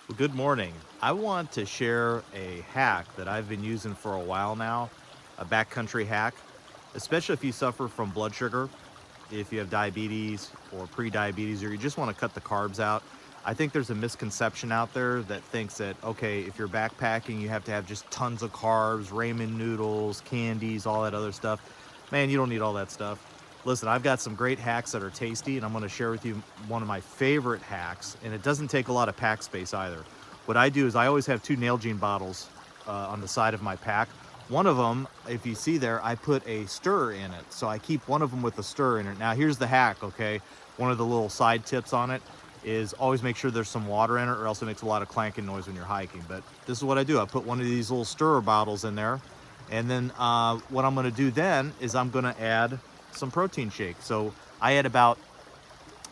Well, good morning. I want to share a hack that I've been using for a while now, a backcountry hack, especially if you suffer from blood sugar, if you have diabetes or pre-diabetes, or you just want to cut the carbs out. I think there's a misconception out there that thinks that, okay, if you're backpacking, you have to have just tons of carbs, ramen noodles, candies, all that other stuff. Man, you don't need all that stuff. Listen, I've got some great hacks that are tasty, and I'm going to share with you one of my favorite hacks, and it doesn't take a lot of pack space either. What I do is I always have two Nalgene bottles on the side of my pack. One of them, if you see there, I put a stir in it. So I keep one of them with a stir in it. Now here's the hack, okay? One of the little side tips on it is always make sure there's some water in it, or else it makes a lot of clanking noise when you're hiking. But this is what I do. I put one of these little stirrer bottles in there. And then what I'm gonna do then is I'm gonna add some protein shake. So I add about,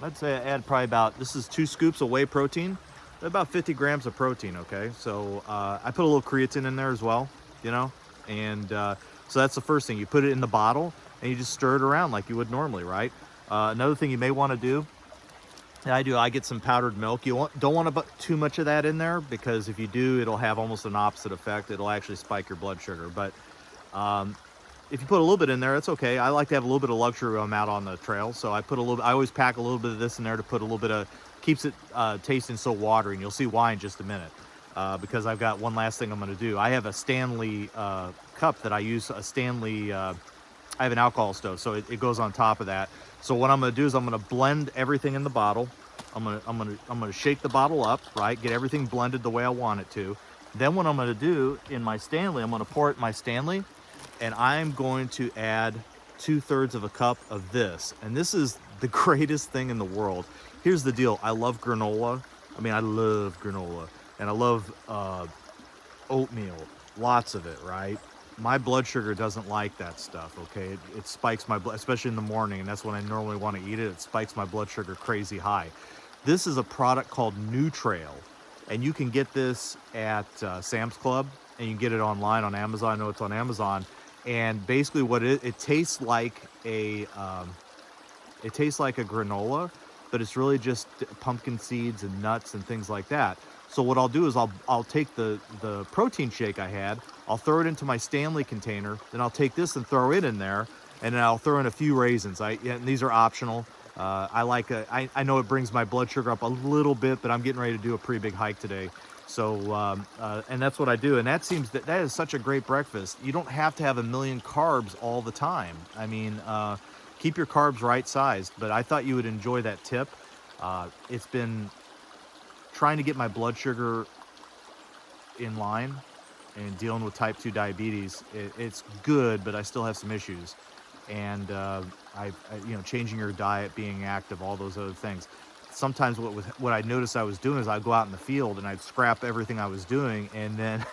I'd say I add probably about, this is 2 scoops of whey protein, about 50 grams of protein, okay? So I put a little creatine in there as well, you know? And so that's the first thing. You put it in the bottle and you just stir it around like you would normally, right? Another thing you may want to do, I get some powdered milk. Don't want to put too much of that in there, because if you do, it'll have almost an opposite effect. It'll actually spike your blood sugar. But um, if you put a little bit in there, it's okay. I like to have a little bit of luxury when I'm out on the trail. So I put a little, I always pack a little bit of this in there to put a little bit of, keeps it tasting so watery. And you'll see why in just a minute. Because I've got one last thing I'm going to do. I have a Stanley cup that I use, a Stanley, I have an alcohol stove, so it goes on top of that. So what I'm going to do is I'm going to blend everything in the bottle. I'm going to shake the bottle up, right? Get everything blended the way I want it to. Then what I'm going to do in my Stanley, I'm going to pour it in my Stanley, and I'm going to add 2/3 of a cup of this. And this is the greatest thing in the world. Here's the deal. I love granola. I love granola, and I love oatmeal, lots of it, right? My blood sugar doesn't like that stuff, okay? It spikes my blood, especially in the morning, and that's when I normally want to eat it. It spikes my blood sugar crazy high. This is a product called Trail, and you can get this at Sam's Club, and you can get it online on Amazon. I know it's on Amazon. And basically what it tastes like it tastes like a granola, but it's really just pumpkin seeds and nuts and things like that. So what I'll do is I'll take the protein shake I had, I'll throw it into my Stanley container, then I'll take this and throw it in there, and then I'll throw in a few raisins. And these are optional. I know it brings my blood sugar up a little bit, but I'm getting ready to do a pretty big hike today. So and that's what I do, and that is such a great breakfast. You don't have to have a million carbs all the time. Keep your carbs right sized, but I thought you would enjoy that tip. It's been trying to get my blood sugar in line and dealing with type 2 diabetes. It's good, but I still have some issues. And changing your diet, being active, all those other things. Sometimes what I noticed I was doing is I'd go out in the field and I'd scrap everything I was doing, and then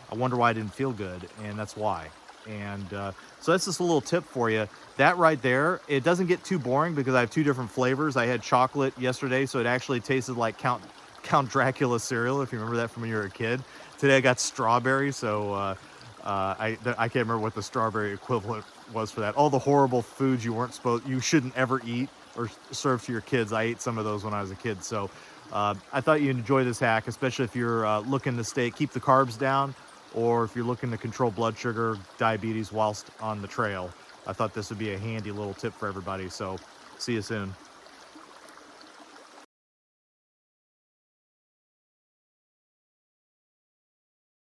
I wonder why I didn't feel good, and that's why. And so that's just a little tip for you. That right there, it doesn't get too boring because I have two different flavors. I had chocolate yesterday, so it actually tasted like Count Dracula cereal, if you remember that from when you were a kid. Today I got strawberry, so I can't remember what the strawberry equivalent was for that. All the horrible foods you shouldn't ever eat or serve to your kids. I ate some of those when I was a kid. So I thought you'd enjoy this hack, especially if you're looking to keep the carbs down, or if you're looking to control blood sugar, diabetes whilst on the trail. I thought this would be a handy little tip for everybody. So see you soon.